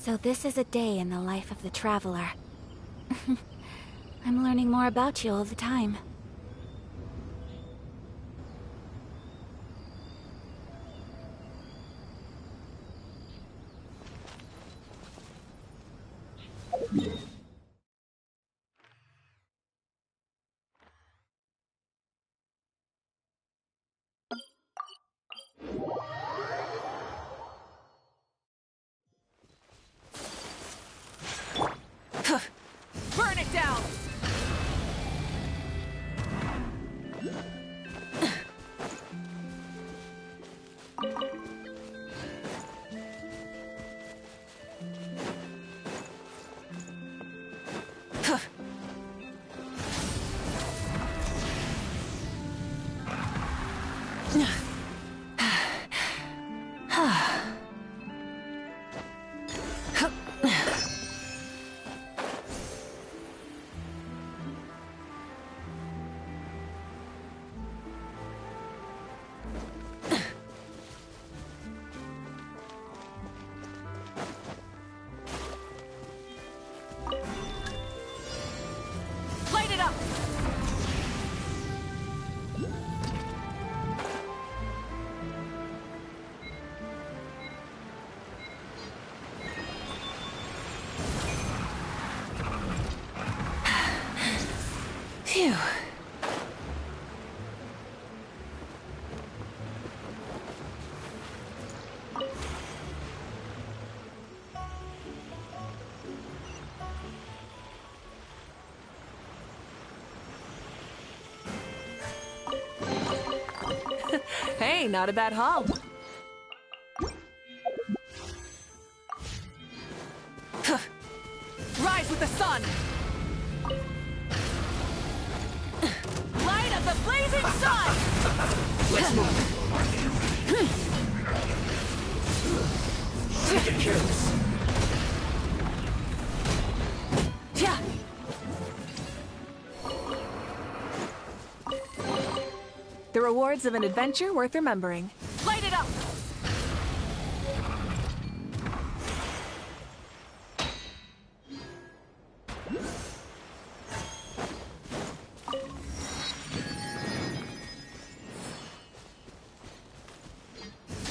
So this is a day in the life of the traveler. I'm learning more about you all the time. Burn it down! Light it up! Phew. Hey, not a bad haul. Rise with the sun! Light of the blazing sun! Let's move. Take it careless. Yeah. The rewards of an adventure worth remembering. Light it up!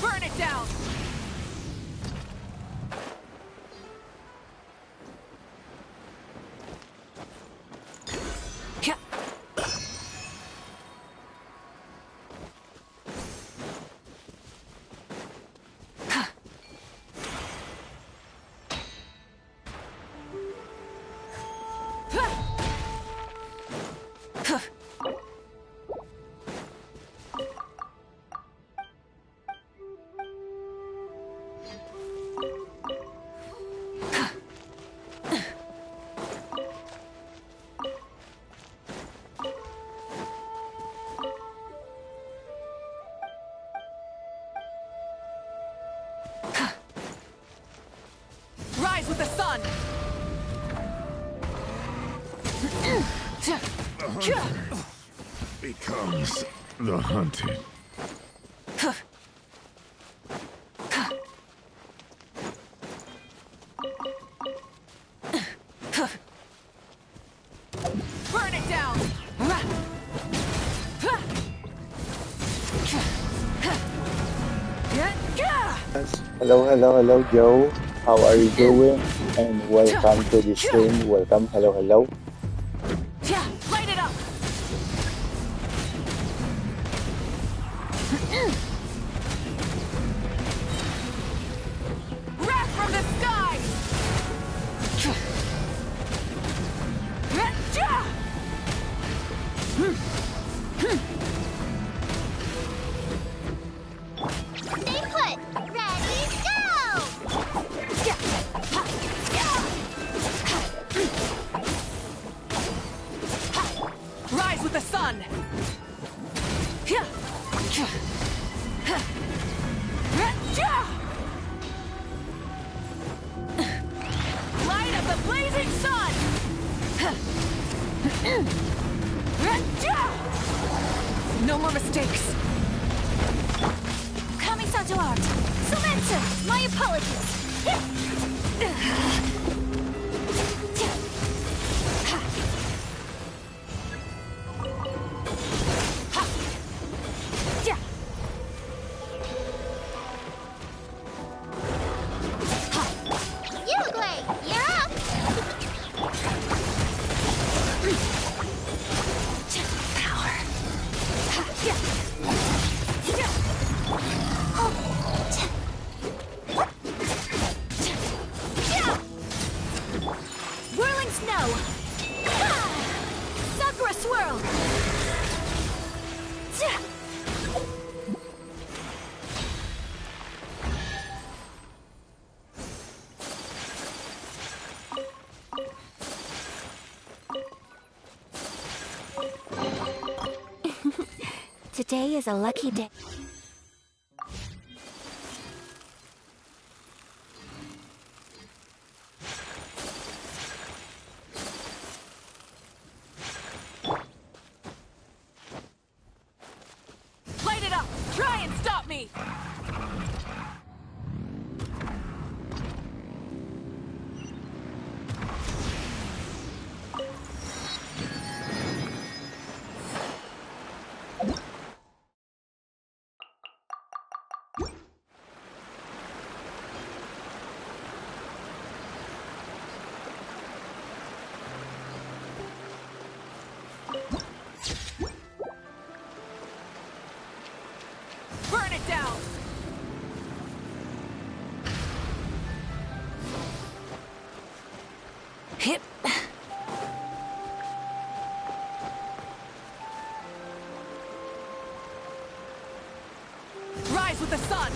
Burn it down! Yeah. Rise with the sun! The hunter becomes the hunted. Burn it down! Hello, Joe. How are you doing? And welcome to the stream. Welcome. Hello. Yeah, light it up! Wrath from the sky! Stay put! Ready, go! Rise with the sun! Light of the blazing sun! No more mistakes! Kamisato art! Sumetsu! My apologies! Uruguay, you're up! Whirling snow! Sakura swirl! Today is a lucky day. Light it up! Try and stop me! Burn it down! Hip. Rise with the sun!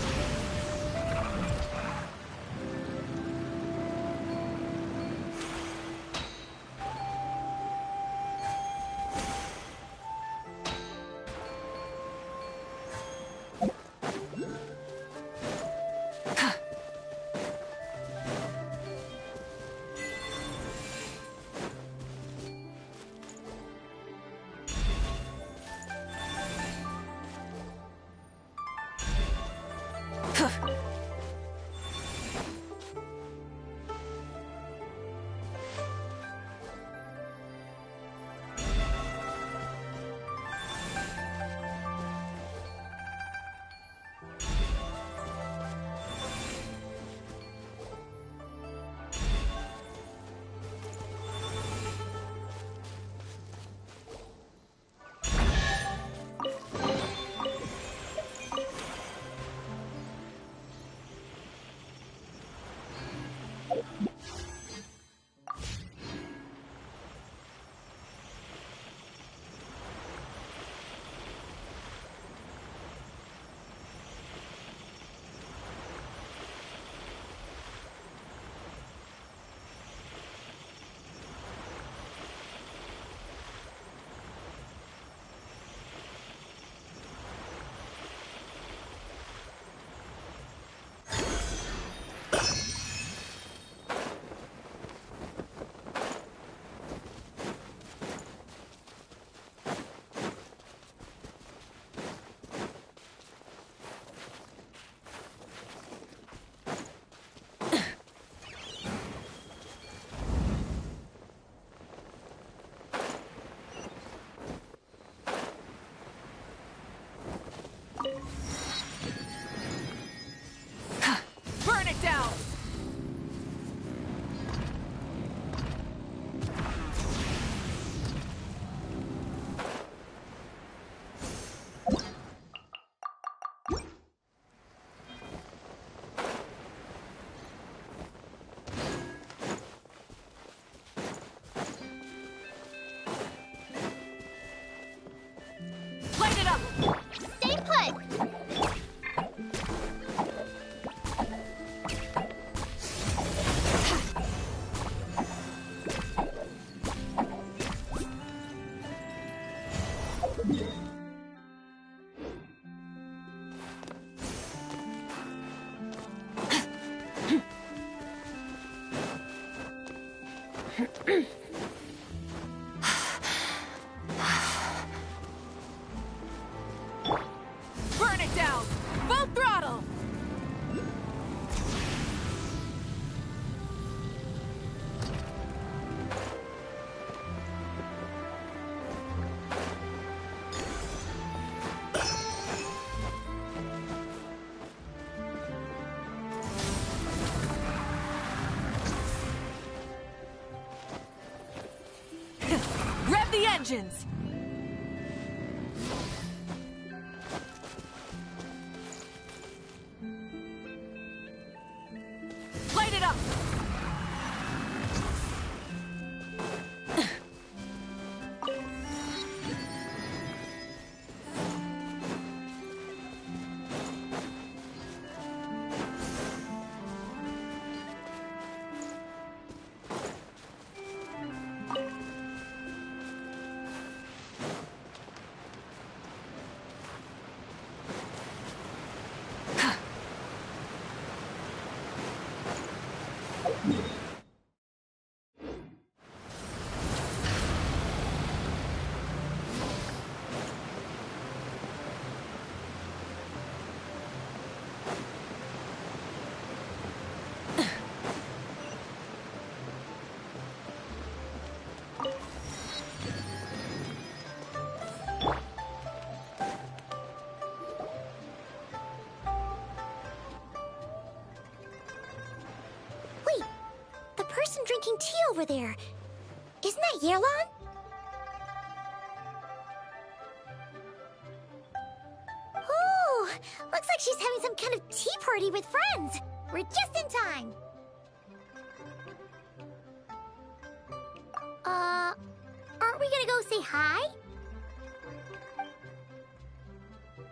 Burn it down! Light it up! Stay put! Burn it down! Full throttle! engines! Light it up! Wait, the person drinking tea over there. Isn't that Yerlon? Oh, looks like she's having some kind of tea party with friends. We're just in time. Aren't we gonna go say hi?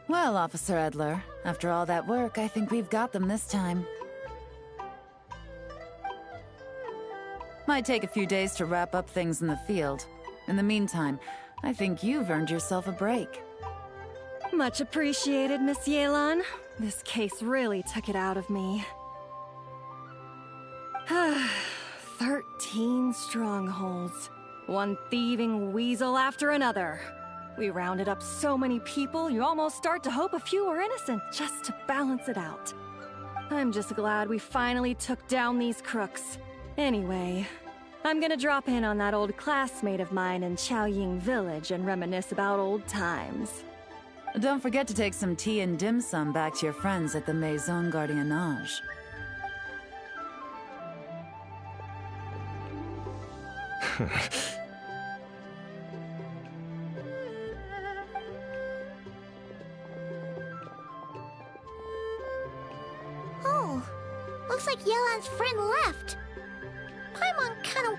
Well, Officer Edler, after all that work, I think we've got them this time. Might take a few days to wrap up things in the field. In the meantime, I think you've earned yourself a break. Much appreciated, Miss Yelan. This case really took it out of me. 13 strongholds. One thieving weasel after another. We rounded up so many people, you almost start to hope a few were innocent, just to balance it out. I'm just glad we finally took down these crooks. Anyway, I'm gonna drop in on that old classmate of mine in Chaoying Village and reminisce about old times. Don't forget to take some tea and dim sum back to your friends at the Maison Gardiennage. Oh, looks like Yelan's friend left. Paimon kinda...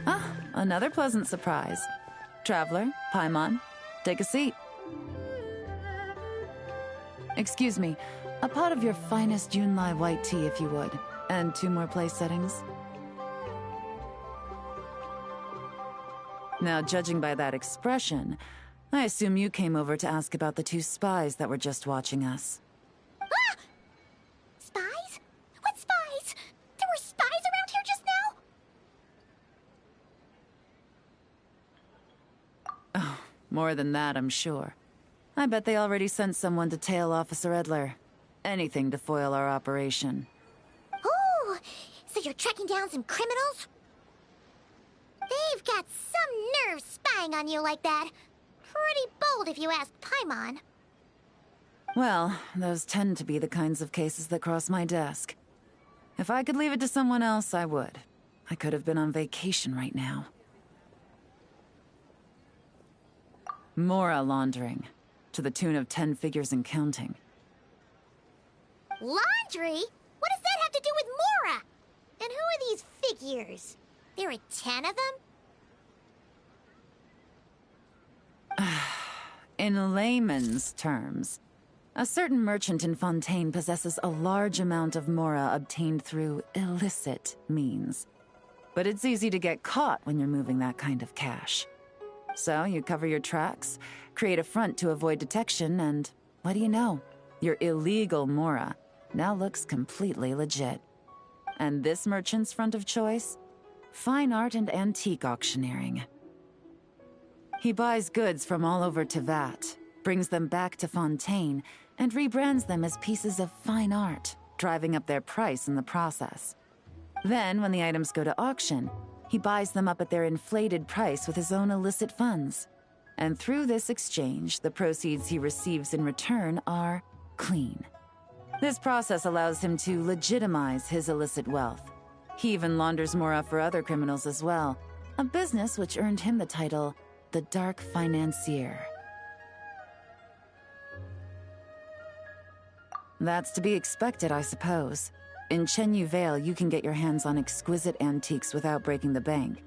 Ah, another pleasant surprise. Traveler, Paimon, take a seat. Excuse me, a pot of your finest Yunlai white tea if you would, and 2 more place settings. Now, judging by that expression, I assume you came over to ask about the 2 spies that were just watching us. Ah! Spies? What spies? There were spies around here just now? Oh, more than that, I'm sure. I bet they already sent someone to tail Officer Edler. Anything to foil our operation. Oh, so you're tracking down some criminals? They've got some nerve spying on you like that. Pretty bold if you ask Paimon. Well, those tend to be the kinds of cases that cross my desk. If I could leave it to someone else, I would. I could have been on vacation right now. Mora laundering, to the tune of 10 figures and counting. Laundry? What does that have to do with Mora? And who are these figures? There are 10 of them? In layman's terms, a certain merchant in Fontaine possesses a large amount of Mora obtained through illicit means. But it's easy to get caught when you're moving that kind of cash. So you cover your tracks, create a front to avoid detection, and what do you know? Your illegal Mora now looks completely legit. And this merchant's front of choice? Fine art and antique auctioneering. He buys goods from all over Tevat, brings them back to Fontaine, and rebrands them as pieces of fine art, driving up their price in the process. Then, when the items go to auction, he buys them up at their inflated price with his own illicit funds. And through this exchange, the proceeds he receives in return are clean. This process allows him to legitimize his illicit wealth. He even launders Mora for other criminals as well, a business which earned him the title the Dark Financier. That's to be expected, I suppose. In Chenyu Vale, you can get your hands on exquisite antiques without breaking the bank.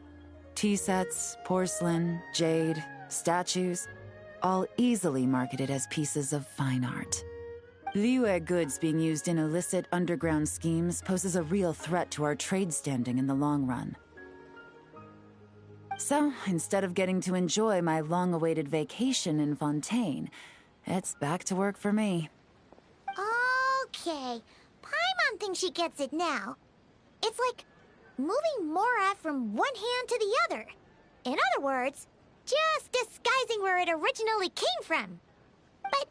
Tea sets, porcelain, jade, statues, all easily marketed as pieces of fine art. Liyue goods being used in illicit underground schemes poses a real threat to our trade standing in the long run. So, instead of getting to enjoy my long-awaited vacation in Fontaine, it's back to work for me. Okay, Paimon thinks she gets it now. It's like moving Mora from one hand to the other. In other words, just disguising where it originally came from. But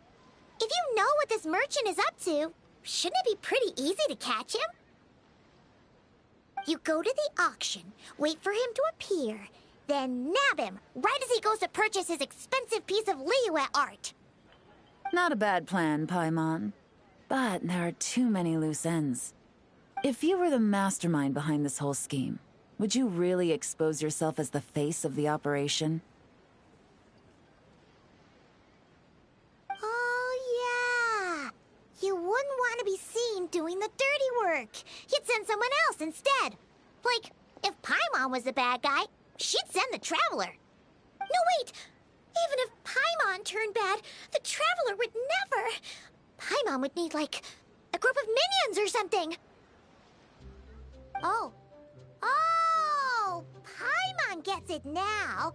if you know what this merchant is up to, shouldn't it be pretty easy to catch him? You go to the auction, wait for him to appear, then nab him right as he goes to purchase his expensive piece of Liyue art. Not a bad plan, Paimon. But there are too many loose ends. If you were the mastermind behind this whole scheme, would you really expose yourself as the face of the operation? Oh, yeah. You wouldn't want to be seen doing the dirty work. You'd send someone else instead. Like, if Paimon was the bad guy, she'd send the Traveler. No, wait! Even if Paimon turned bad, the Traveler would never... Paimon would need, like, a group of minions or something. Oh. Oh! Paimon gets it now.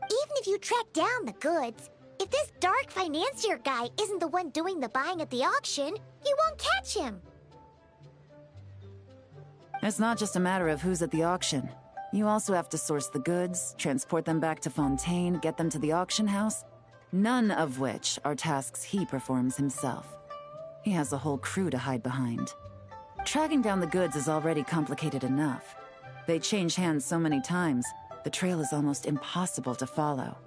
Even if you track down the goods, if this Dark Financier guy isn't the one doing the buying at the auction, you won't catch him. It's not just a matter of who's at the auction. You also have to source the goods, transport them back to Fontaine, get them to the auction house. None of which are tasks he performs himself. He has a whole crew to hide behind. Tracking down the goods is already complicated enough. They change hands so many times, the trail is almost impossible to follow.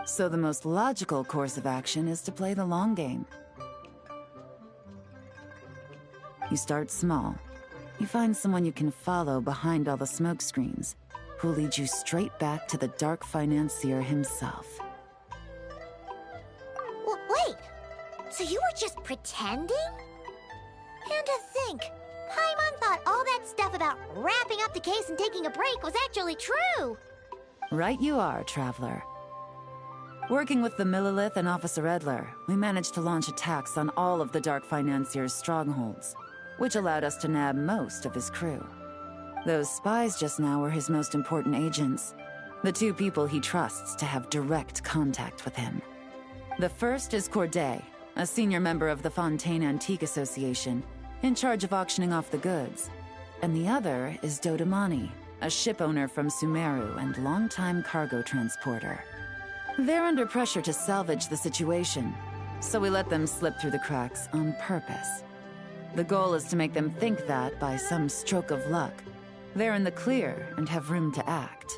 So the most logical course of action is to play the long game. You start small. You find someone you can follow behind all the smoke screens, who'll lead you straight back to the Dark Financier himself. Wait, so you were just pretending? And to think, Paimon thought all that stuff about wrapping up the case and taking a break was actually true. Right you are, Traveler. Working with the Millilith and Officer Edler, we managed to launch attacks on all of the Dark Financier's strongholds, which allowed us to nab most of his crew. Those spies just now were his most important agents, the two people he trusts to have direct contact with him. The first is Corday, a senior member of the Fontaine Antique Association, in charge of auctioning off the goods. And the other is Dodamani, a ship owner from Sumeru and longtime cargo transporter. They're under pressure to salvage the situation, so we let them slip through the cracks on purpose. The goal is to make them think that, by some stroke of luck, they're in the clear and have room to act.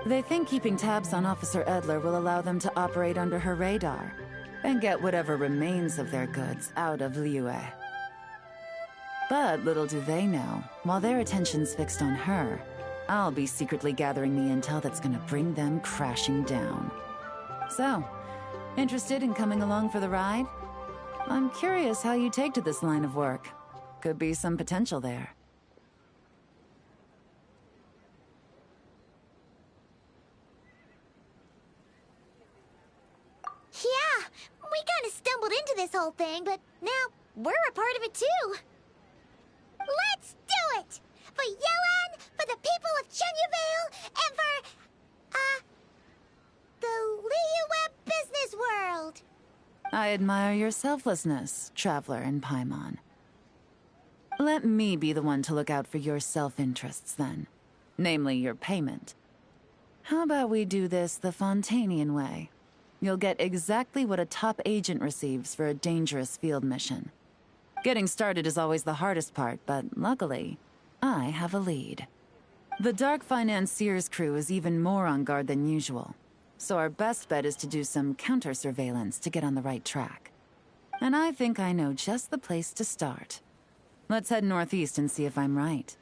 They think keeping tabs on Officer Edler will allow them to operate under her radar and get whatever remains of their goods out of Liyue. But little do they know, while their attention's fixed on her, I'll be secretly gathering the intel that's gonna bring them crashing down. So, interested in coming along for the ride? I'm curious how you take to this line of work. Could be some potential there. Yeah, we kind of stumbled into this whole thing, but now we're a part of it too. Let's do it! For Yelan, for the people of Chenyavale, and for, the Liyue business world! I admire your selflessness, Traveler and Paimon. Let me be the one to look out for your self-interests, then. Namely, your payment. How about we do this the Fontainian way? You'll get exactly what a top agent receives for a dangerous field mission. Getting started is always the hardest part, but luckily, I have a lead. The Dark Financier's crew is even more on guard than usual, so our best bet is to do some counter-surveillance to get on the right track. And I think I know just the place to start. Let's head northeast and see if I'm right.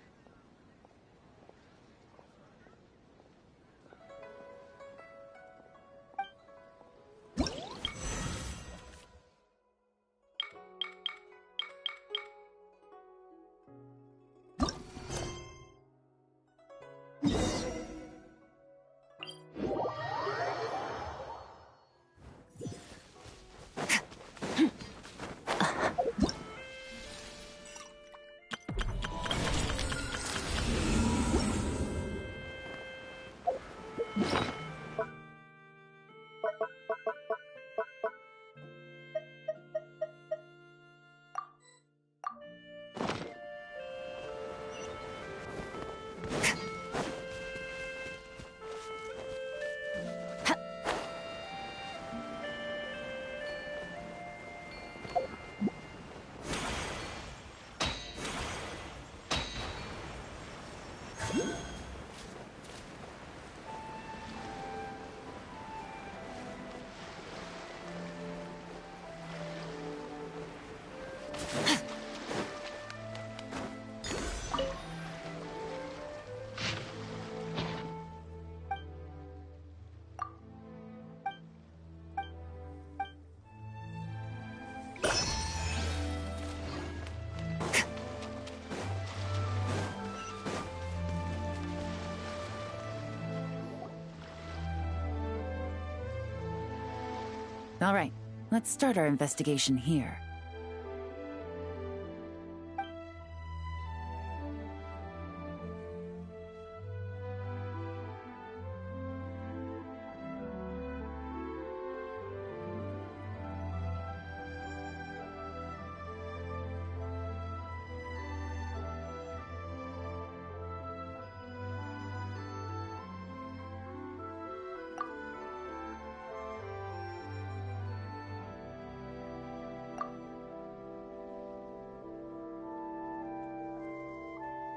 All right, let's start our investigation here.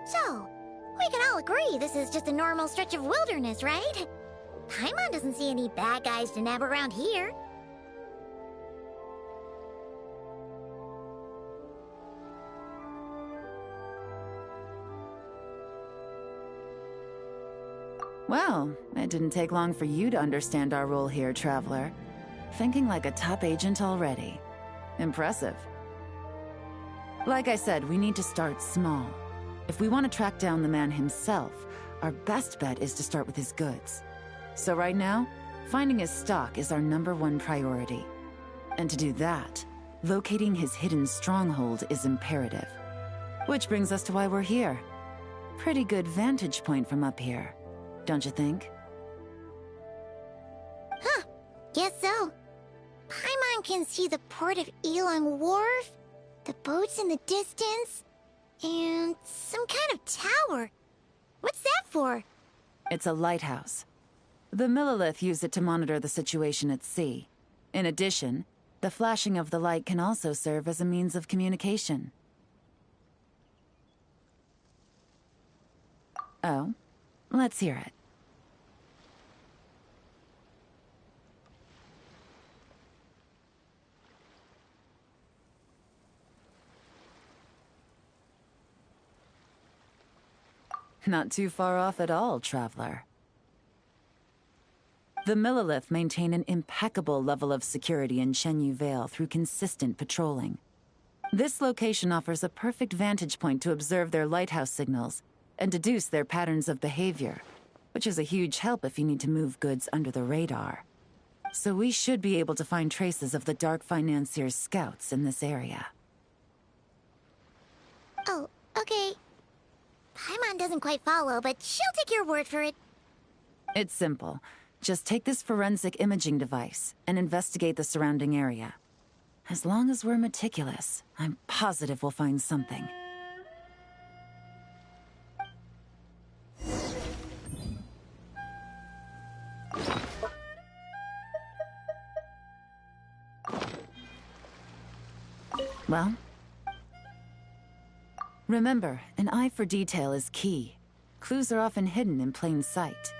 So, we can all agree this is just a normal stretch of wilderness, right? Paimon doesn't see any bad guys to nab around here. Well, it didn't take long for you to understand our role here, Traveler. Thinking like a top agent already. Impressive. Like I said, we need to start small. If we want to track down the man himself, our best bet is to start with his goods. So right now, finding his stock is our #1 priority. And to do that, locating his hidden stronghold is imperative. Which brings us to why we're here. Pretty good vantage point from up here, don't you think? Huh, guess so. Paimon can see the port of Elong Wharf, the boats in the distance, and some kind of tower. What's that for? It's a lighthouse. The Millilith use it to monitor the situation at sea. In addition, the flashing of the light can also serve as a means of communication. Oh, let's hear it. Not too far off at all, Traveler. The Millilith maintain an impeccable level of security in Shenyu Vale through consistent patrolling. This location offers a perfect vantage point to observe their lighthouse signals and deduce their patterns of behavior, which is a huge help if you need to move goods under the radar. So we should be able to find traces of the Dark Financier's scouts in this area. Oh, okay. Paimon doesn't quite follow, but she'll take your word for it. It's simple. Just take this forensic imaging device and investigate the surrounding area. As long as we're meticulous, I'm positive we'll find something. Well? Remember, an eye for detail is key. Clues are often hidden in plain sight.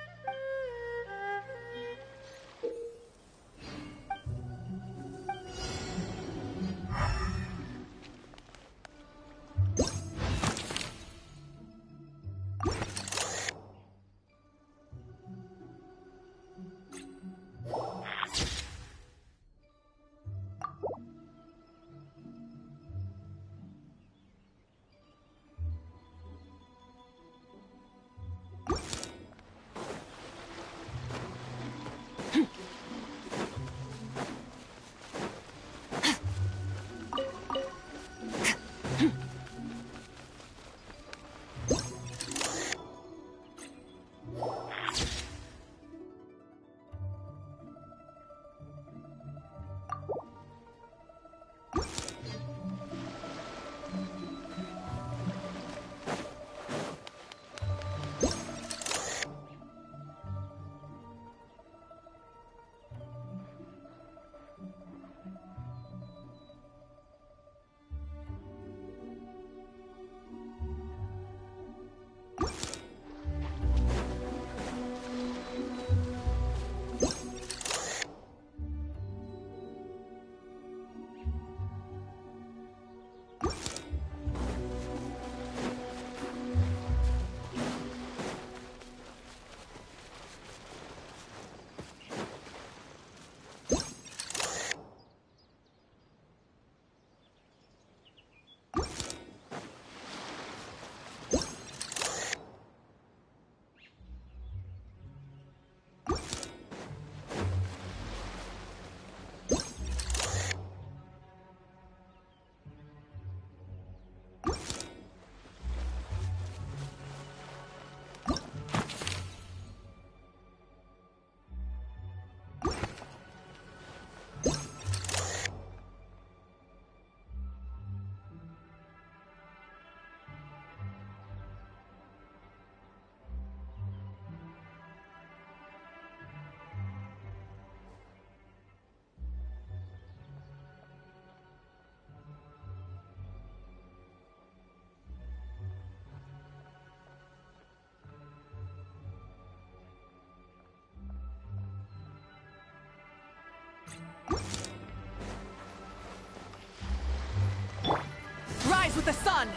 Rise with the sun!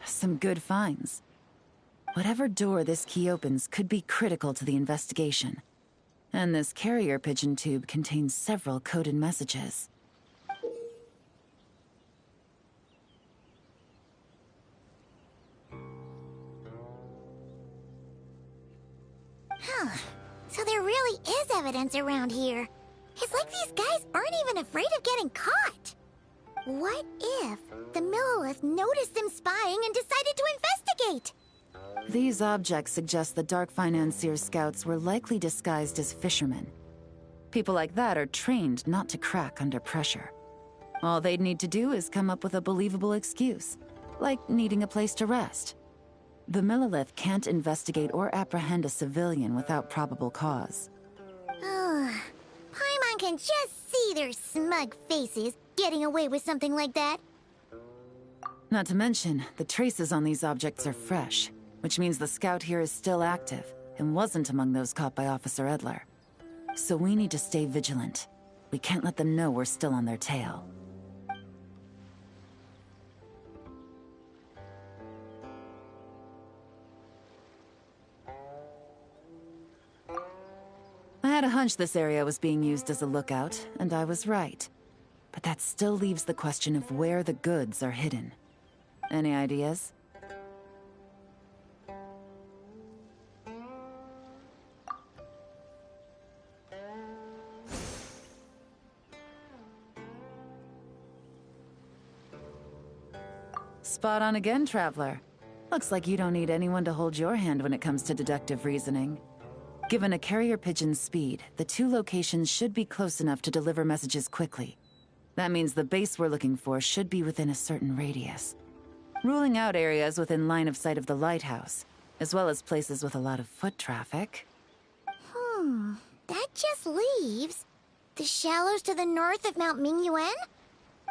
Some good finds. Whatever door this key opens could be critical to the investigation. And this carrier pigeon tube contains several coded messages. Huh. So there really is evidence around here. It's like these guys aren't even afraid of getting caught. What if the Millilith noticed them spying and decided to investigate? These objects suggest the Dark Financier scouts were likely disguised as fishermen. People like that are trained not to crack under pressure. All they'd need to do is come up with a believable excuse, like needing a place to rest. The Millilith can't investigate or apprehend a civilian without probable cause. Ugh. Paimon can just see their smug faces getting away with something like that. Not to mention, the traces on these objects are fresh, which means the scout here is still active and wasn't among those caught by Officer Edler. So we need to stay vigilant. We can't let them know we're still on their tail. I had a hunch this area was being used as a lookout, and I was right. But that still leaves the question of where the goods are hidden. Any ideas? Spot on again, Traveler. Looks like you don't need anyone to hold your hand when it comes to deductive reasoning. Given a carrier pigeon's speed, the two locations should be close enough to deliver messages quickly. That means the base we're looking for should be within a certain radius. Ruling out areas within line of sight of the lighthouse, as well as places with a lot of foot traffic. That just leaves the shallows to the north of Mount Mingyuan?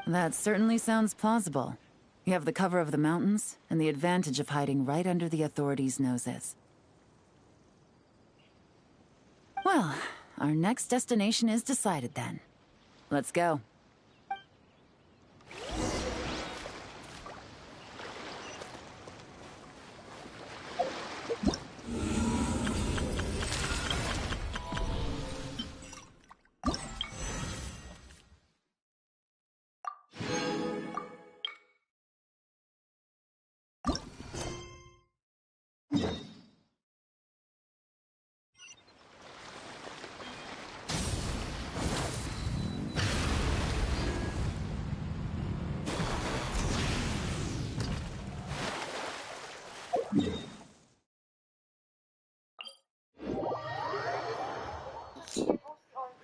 That certainly sounds plausible. You have the cover of the mountains, and the advantage of hiding right under the authorities' noses. Well, our next destination is decided then. Let's go.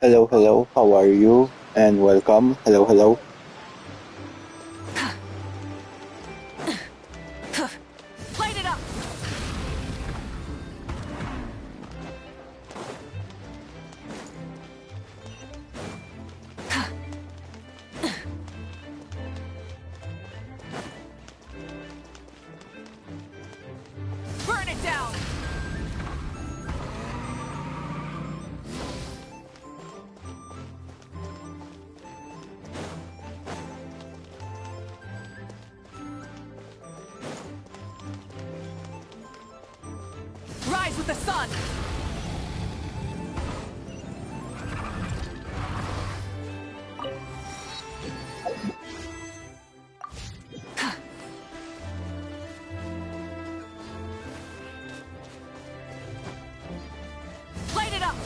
Hello, hello, how are you? And welcome. Hello, hello. Light it up! Burn it down! Rise with the sun! Light it up!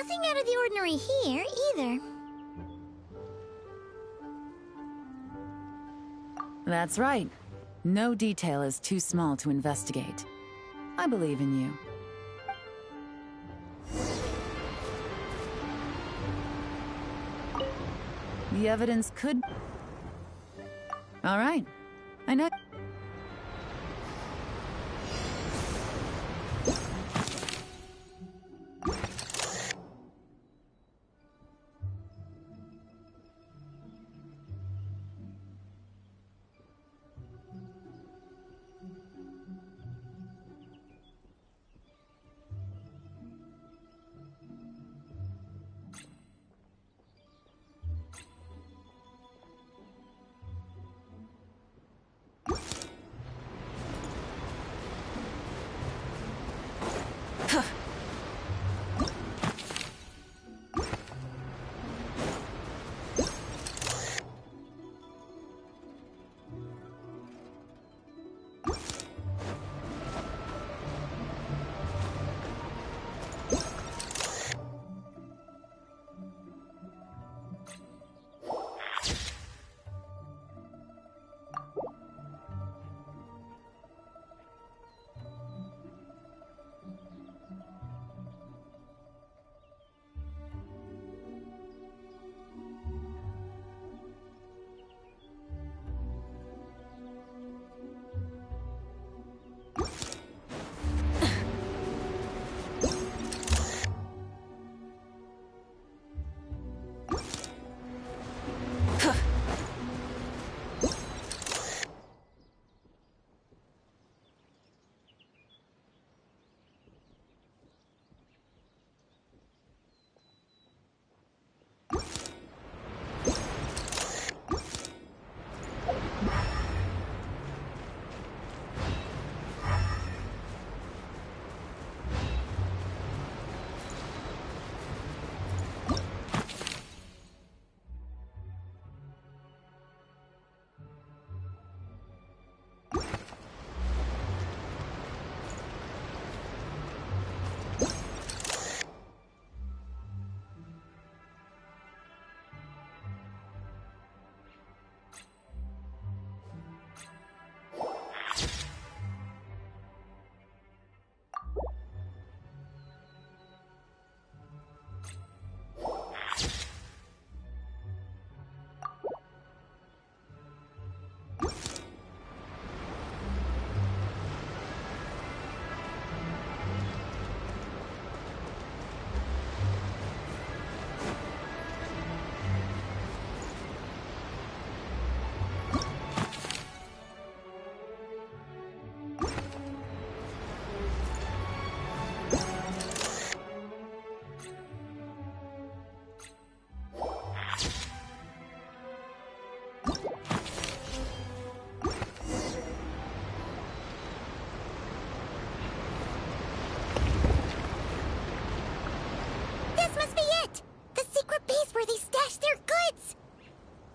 Nothing out of the ordinary here, either. That's right. No detail is too small to investigate. I believe in you. The evidence could... All right. I know...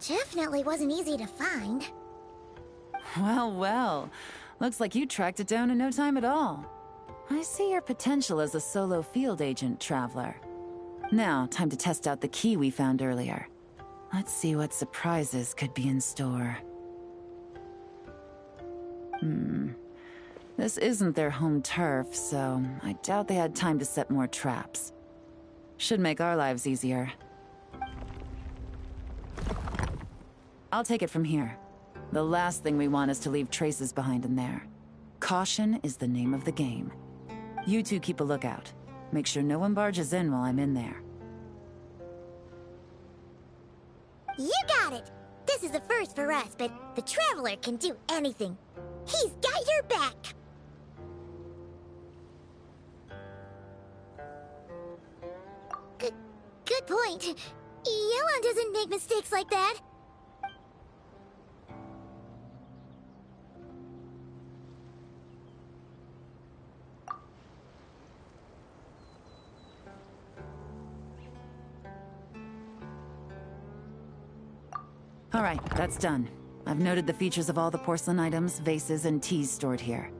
Definitely wasn't easy to find. Well, well. Looks like you tracked it down in no time at all. I see your potential as a solo field agent, Traveler. Now, time to test out the key we found earlier. Let's see what surprises could be in store. This isn't their home turf, so I doubt they had time to set more traps. Should make our lives easier. I'll take it from here. The last thing we want is to leave traces behind in there. Caution is the name of the game. You two keep a lookout. Make sure no one barges in while I'm in there. You got it! This is a first for us, but the Traveler can do anything. He's got your back! Good point. Yelan doesn't make mistakes like that. All right, that's done. I've noted the features of all the porcelain items, vases, and teas stored here.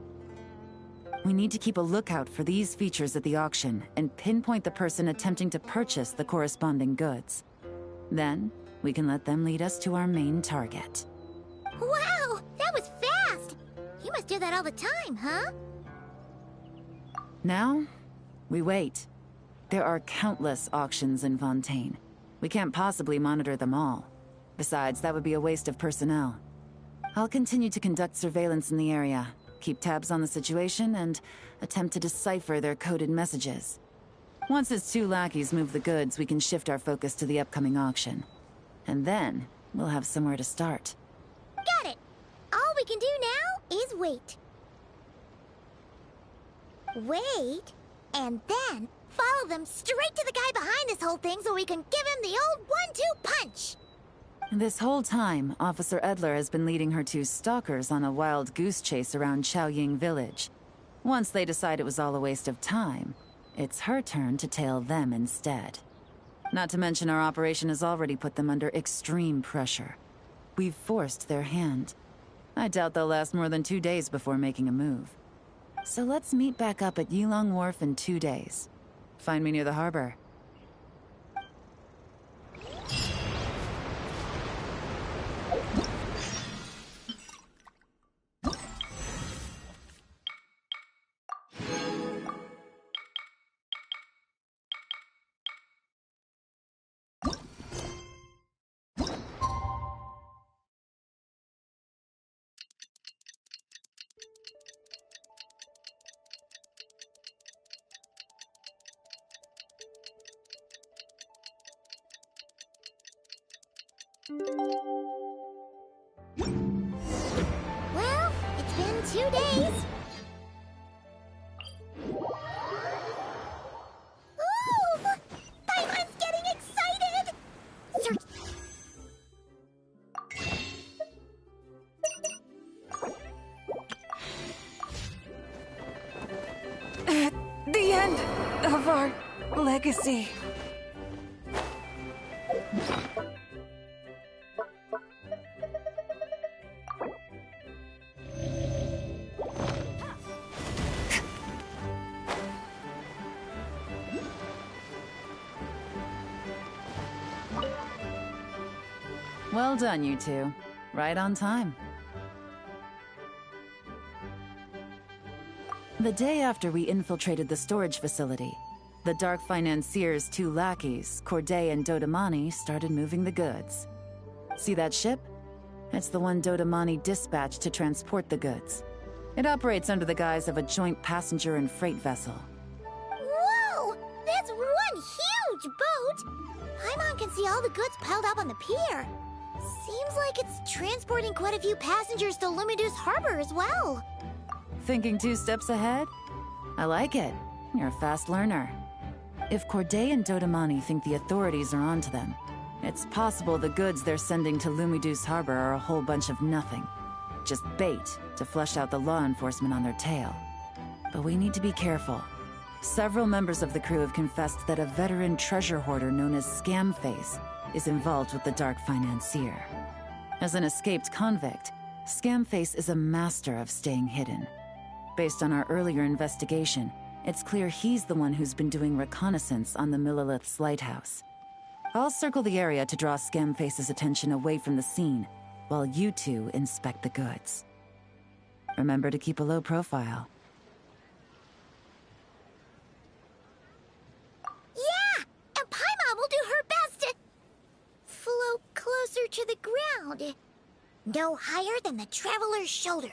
We need to keep a lookout for these features at the auction and pinpoint the person attempting to purchase the corresponding goods. Then, we can let them lead us to our main target. Wow, that was fast! You must do that all the time, huh? Now, we wait. There are countless auctions in Fontaine. We can't possibly monitor them all. Besides, that would be a waste of personnel. I'll continue to conduct surveillance in the area, keep tabs on the situation, and attempt to decipher their coded messages. Once his 2 lackeys move the goods, we can shift our focus to the upcoming auction. And then, we'll have somewhere to start. Got it! All we can do now is wait. Wait, and then follow them straight to the guy behind this whole thing so we can give him the old 1-2 punch! This whole time, Officer Edler has been leading her 2 stalkers on a wild goose chase around Chaoying Village. Once they decide it was all a waste of time, it's her turn to tail them instead. Not to mention our operation has already put them under extreme pressure. We've forced their hand. I doubt they'll last more than 2 days before making a move. So let's meet back up at Yilong Wharf in 2 days. Find me near the harbor. Well, it's been 2 days. Ooh! Paimon's getting excited! Search... The end of our legacy. Well done, you 2. Right on time. The day after we infiltrated the storage facility, the Dark Financier's 2 lackeys, Corday and Dodamani, started moving the goods. See that ship? It's the one Dodamani dispatched to transport the goods. It operates under the guise of a joint passenger and freight vessel. Whoa! That's one huge boat! Paimon can see all the goods piled up on the pier. Seems like it's transporting quite a few passengers to Lumidus Harbor as well. Thinking 2 steps ahead? I like it. You're a fast learner. If Corday and Dodamani think the authorities are onto them, it's possible the goods they're sending to Lumidus Harbor are a whole bunch of nothing. Just bait to flush out the law enforcement on their tail. But we need to be careful. Several members of the crew have confessed that a veteran treasure hoarder known as Scamface is involved with the Dark Financier. As an escaped convict, Scamface is a master of staying hidden. Based on our earlier investigation, it's clear he's the one who's been doing reconnaissance on the Millilith's lighthouse. I'll circle the area to draw Scamface's attention away from the scene, while you 2 inspect the goods. Remember to keep a low profile. Yeah! And Paimon will do her best to float closer to the ground. No higher than the traveler's shoulder.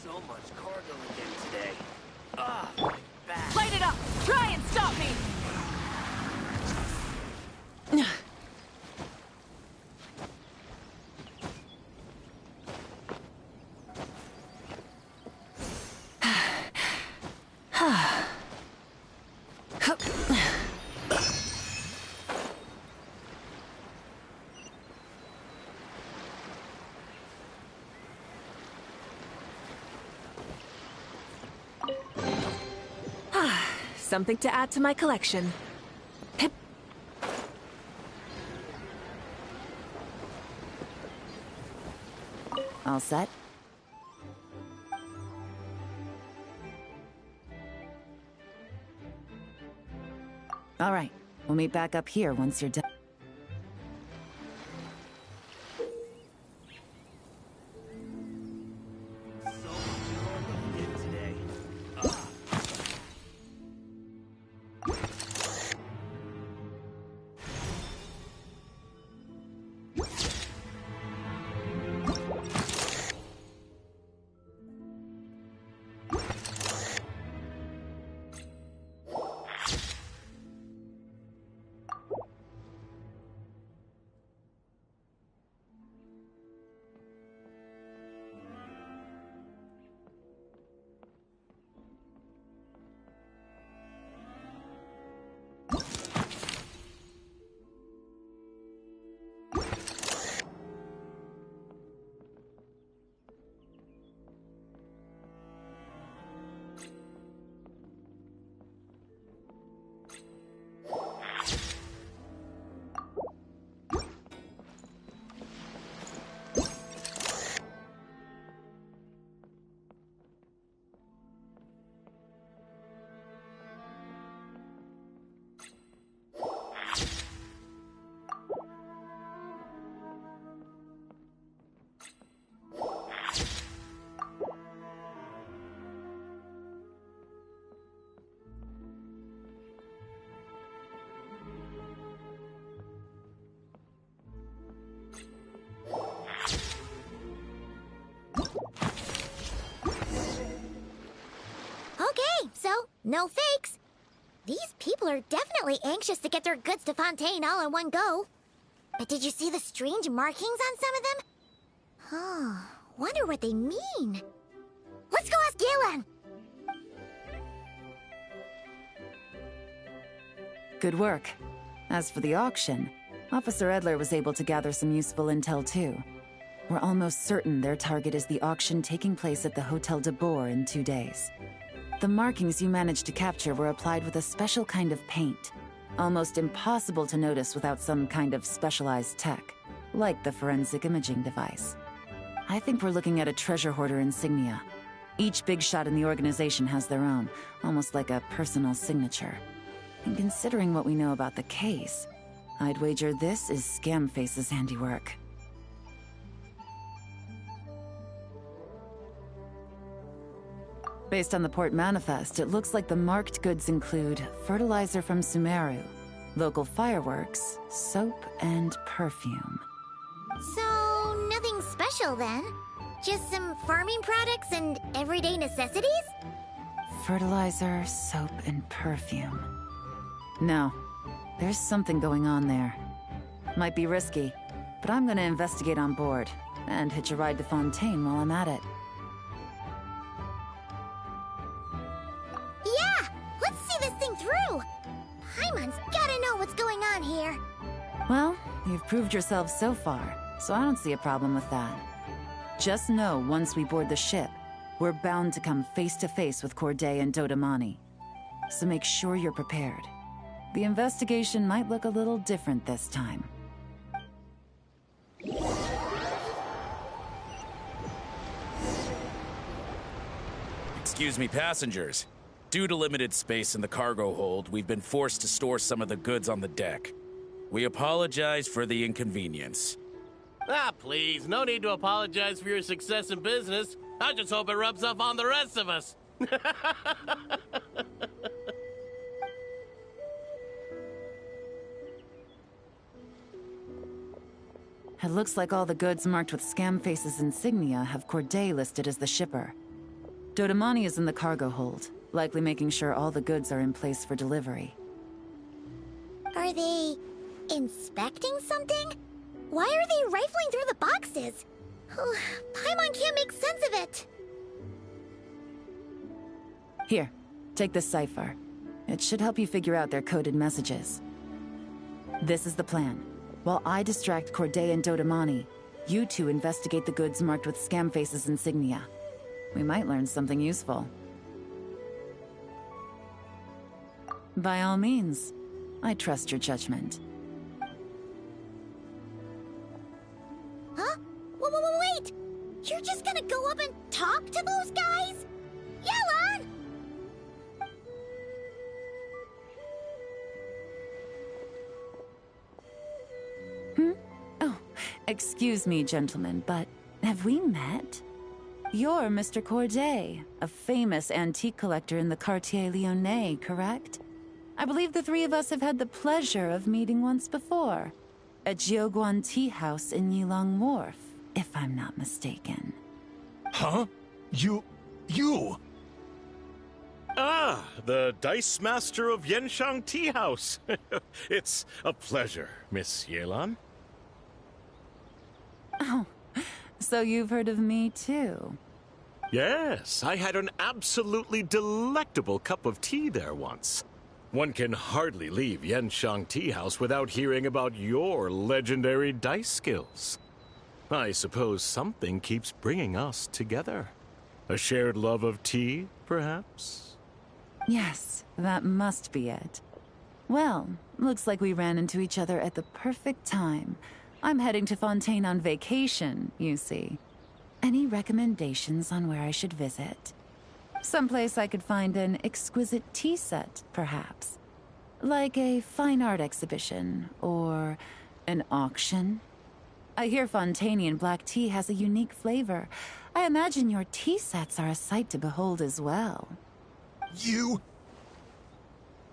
So much cargo again today. Ah, my back. Light it up! Try and stop me! Something to add to my collection. Hip. All set? All right, we'll meet back up here once you're done. So much cargo to get today. Okay, so no fakes. These people are definitely anxious to get their goods to Fontaine all in one go. But did you see the strange markings on some of them? Huh, wonder what they mean. Let's go ask Galen! Good work. As for the auction, Officer Edler was able to gather some useful intel too. We're almost certain their target is the auction taking place at the Hotel de Boer in 2 days. The markings you managed to capture were applied with a special kind of paint. Almost impossible to notice without some kind of specialized tech, like the forensic imaging device. I think we're looking at a treasure hoarder insignia. Each big shot in the organization has their own, almost like a personal signature. And considering what we know about the case, I'd wager this is Scamface's handiwork. Based on the port manifest, it looks like the marked goods include fertilizer from Sumeru, local fireworks, soap, and perfume. So, nothing special then? Just some farming products and everyday necessities? Fertilizer, soap, and perfume. No, there's something going on there. Might be risky, but I'm gonna investigate on board, and hitch a ride to Fontaine while I'm at it. Yeah! Let's see this thing through! Paimon's gotta know what's going on here. Well, you've proved yourself so far, so I don't see a problem with that. Just know once we board the ship, we're bound to come face to face with Corday and Dodamani. So make sure you're prepared. The investigation might look a little different this time. Excuse me, passengers. Due to limited space in the cargo hold, we've been forced to store some of the goods on the deck. We apologize for the inconvenience. Ah, please, no need to apologize for your success in business. I just hope it rubs off on the rest of us. It looks like all the goods marked with Scamface's insignia have Corday listed as the shipper. Dodamani is in the cargo hold, likely making sure all the goods are in place for delivery. Are they inspecting something? Why are they rifling through the boxes? Paimon can't make sense of it. Here, take this cipher. It should help you figure out their coded messages. This is the plan. While I distract Corday and Dodamani, you two investigate the goods marked with Scamface's insignia. We might learn something useful. By all means, I trust your judgment. Huh? Wait! You're just gonna go up and talk to those guys? Yelan! Oh, excuse me, gentlemen, but have we met? You're Mr. Corday, a famous antique collector in the Quartier Lyonnais, correct? I believe the three of us have had the pleasure of meeting once before, at Jiuguan Tea House in Yilong Wharf, if I'm not mistaken. Huh? You... Ah, the Dice Master of Yenshang Tea House. It's a pleasure, Miss Yelan. Oh, so you've heard of me too? Yes, I had an absolutely delectable cup of tea there once. One can hardly leave Yenshang Tea House without hearing about your legendary dice skills. I suppose something keeps bringing us together. A shared love of tea, perhaps? Yes, that must be it. Well, looks like we ran into each other at the perfect time. I'm heading to Fontaine on vacation, you see. Any recommendations on where I should visit? Someplace I could find an exquisite tea set, perhaps. Like a fine art exhibition, or an auction. I hear Fontainian black tea has a unique flavor. I imagine your tea sets are a sight to behold as well. You...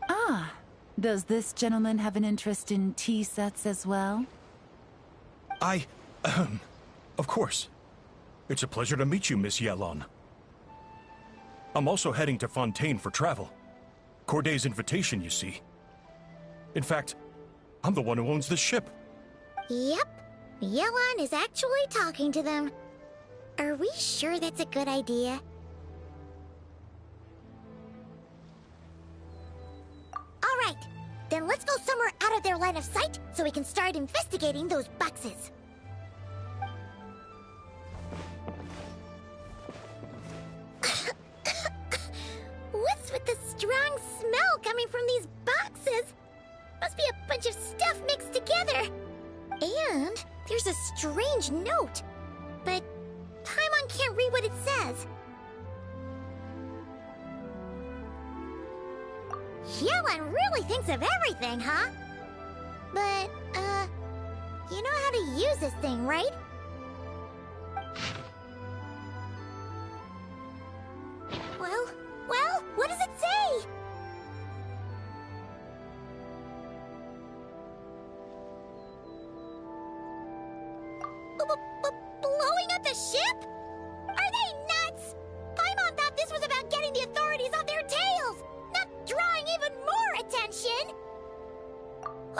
Ah, does this gentleman have an interest in tea sets as well? Of course. It's a pleasure to meet you, Miss Yelan. I'm also heading to Fontaine for travel. Corday's invitation, you see. In fact, I'm the one who owns this ship. Yep. Yelan is actually talking to them. Are we sure that's a good idea? Alright, then let's go somewhere out of their line of sight so we can start investigating those boxes. What's with the strong smell coming from these boxes? Must be a bunch of stuff mixed together. And there's a strange note. But Paimon can't read what it says. Yelan really thinks of everything, huh? But, you know how to use this thing, right? Well, what does it say? Blowing up the ship? Are they nuts? Paimon thought this was about getting the authorities off their tails, not drawing even more attention.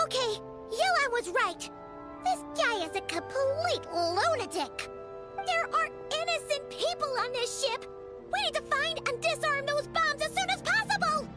Okay, Yelan was right. This guy is a complete lunatic. There are innocent people on this ship. We need to find and disarm those bombs as soon as possible!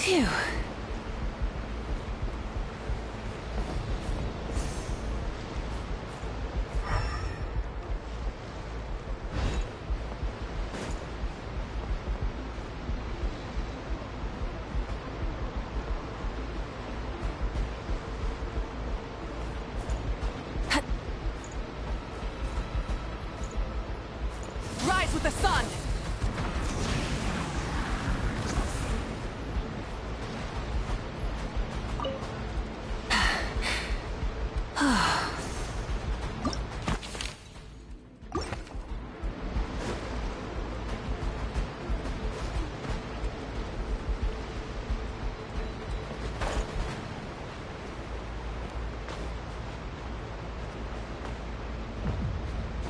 Phew. Rise with the sun!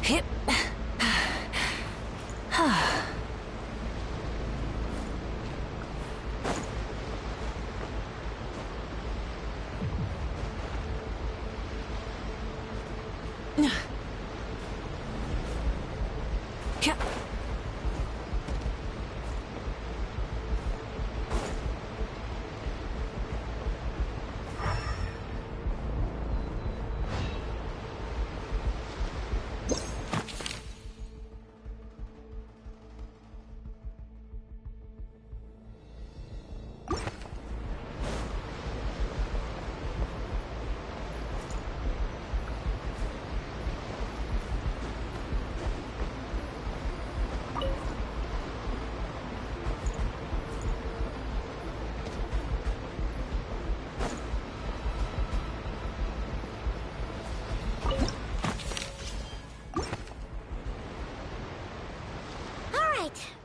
Hip.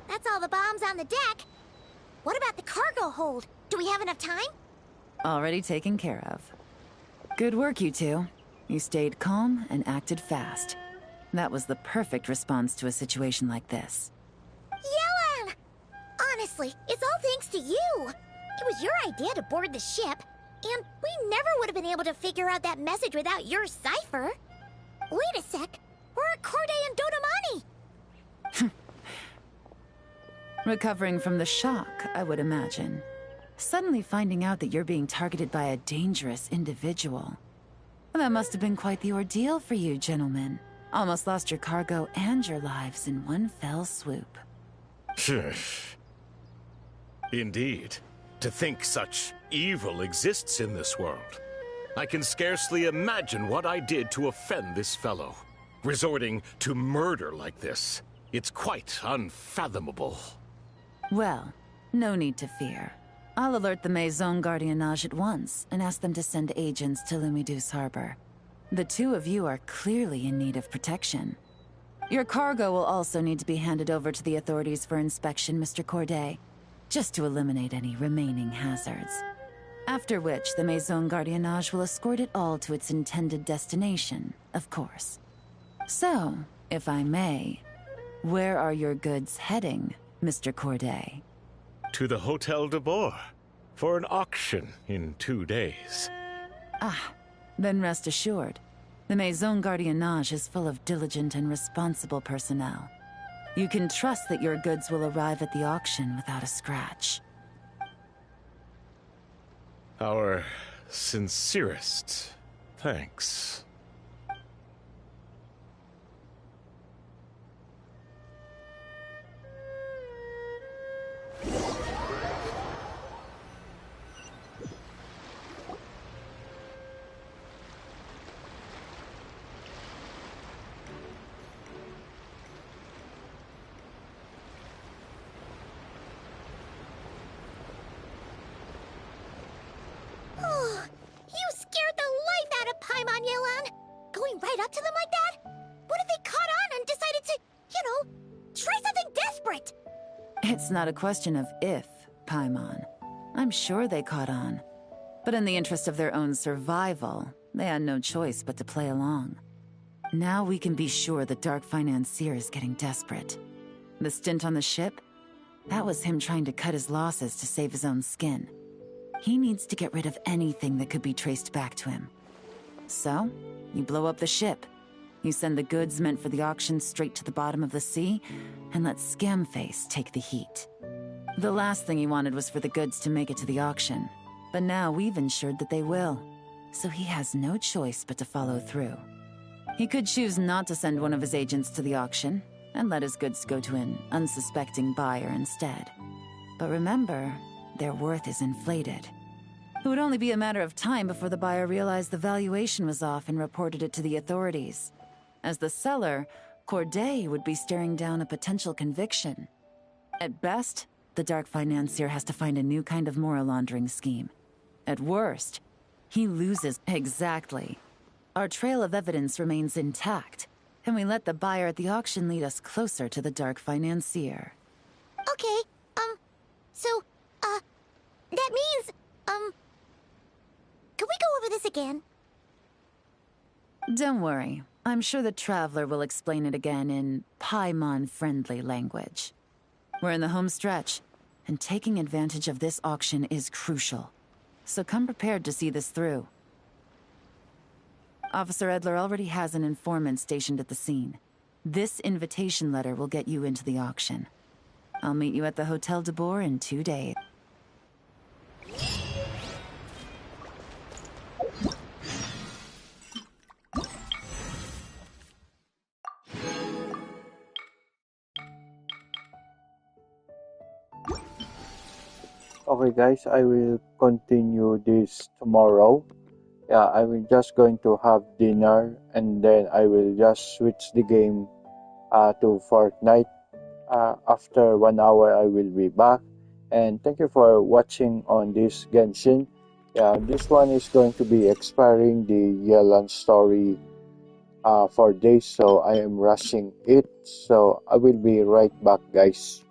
That's all the bombs on the deck. What about the cargo hold? Do we have enough time? Already taken care of. Good work, you two. You stayed calm and acted fast. That was the perfect response to a situation like this. Yellen! Honestly, it's all thanks to you. It was your idea to board the ship, and we never would have been able to figure out that message without your cipher. Wait a sec. Where are Corday and Dodomani? Recovering from the shock, I would imagine. Suddenly finding out that you're being targeted by a dangerous individual. That must have been quite the ordeal for you, gentlemen. Almost lost your cargo and your lives in one fell swoop. Indeed. To think such evil exists in this world. I can scarcely imagine what I did to offend this fellow. Resorting to murder like this. It's quite unfathomable. Well, no need to fear. I'll alert the Maison Gardiennage at once and ask them to send agents to Lumidus Harbor. The two of you are clearly in need of protection. Your cargo will also need to be handed over to the authorities for inspection, Mr. Corday, just to eliminate any remaining hazards. After which, the Maison Gardiennage will escort it all to its intended destination, of course. So, if I may, where are your goods heading, Mr. Corday? To the Hotel de Boer, for an auction in 2 days. Ah, then rest assured. The Maison Gardiennage is full of diligent and responsible personnel. You can trust that your goods will arrive at the auction without a scratch. Our sincerest thanks. Oh, you scared the life out of Paimon, Yelan. Going right up to them like that? What if they caught on and decided to, try something desperate? It's not a question of if, Paimon. I'm sure they caught on. But in the interest of their own survival, they had no choice but to play along. Now we can be sure the Dark Financier is getting desperate. The stint on the ship? That was him trying to cut his losses to save his own skin. He needs to get rid of anything that could be traced back to him. So, you blow up the ship. You send the goods meant for the auction straight to the bottom of the sea, and let Scamface take the heat. The last thing he wanted was for the goods to make it to the auction. But now we've ensured that they will. So he has no choice but to follow through. He could choose not to send one of his agents to the auction and let his goods go to an unsuspecting buyer instead. But remember, their worth is inflated. It would only be a matter of time before the buyer realized the valuation was off and reported it to the authorities. As the seller, Corday would be staring down a potential conviction. At best, the dark financier has to find a new kind of moral laundering scheme. At worst, he loses. Exactly. Our trail of evidence remains intact, and we let the buyer at the auction lead us closer to the dark financier. Okay, so, that means, can we go over this again? Don't worry. I'm sure the Traveler will explain it again in Paimon-friendly language. We're in the home stretch, and taking advantage of this auction is crucial. So come prepared to see this through. Officer Edler already has an informant stationed at the scene. This invitation letter will get you into the auction. I'll meet you at the Hotel de Boer in 2 days. Okay guys, I will continue this tomorrow. Yeah, I will just going to have dinner and then I will just switch the game to Fortnite. After 1 hour I will be back. And thank you for watching on this Genshin. Yeah, this one is going to be expiring the Yelan story for days, so I am rushing it. So I will be right back guys.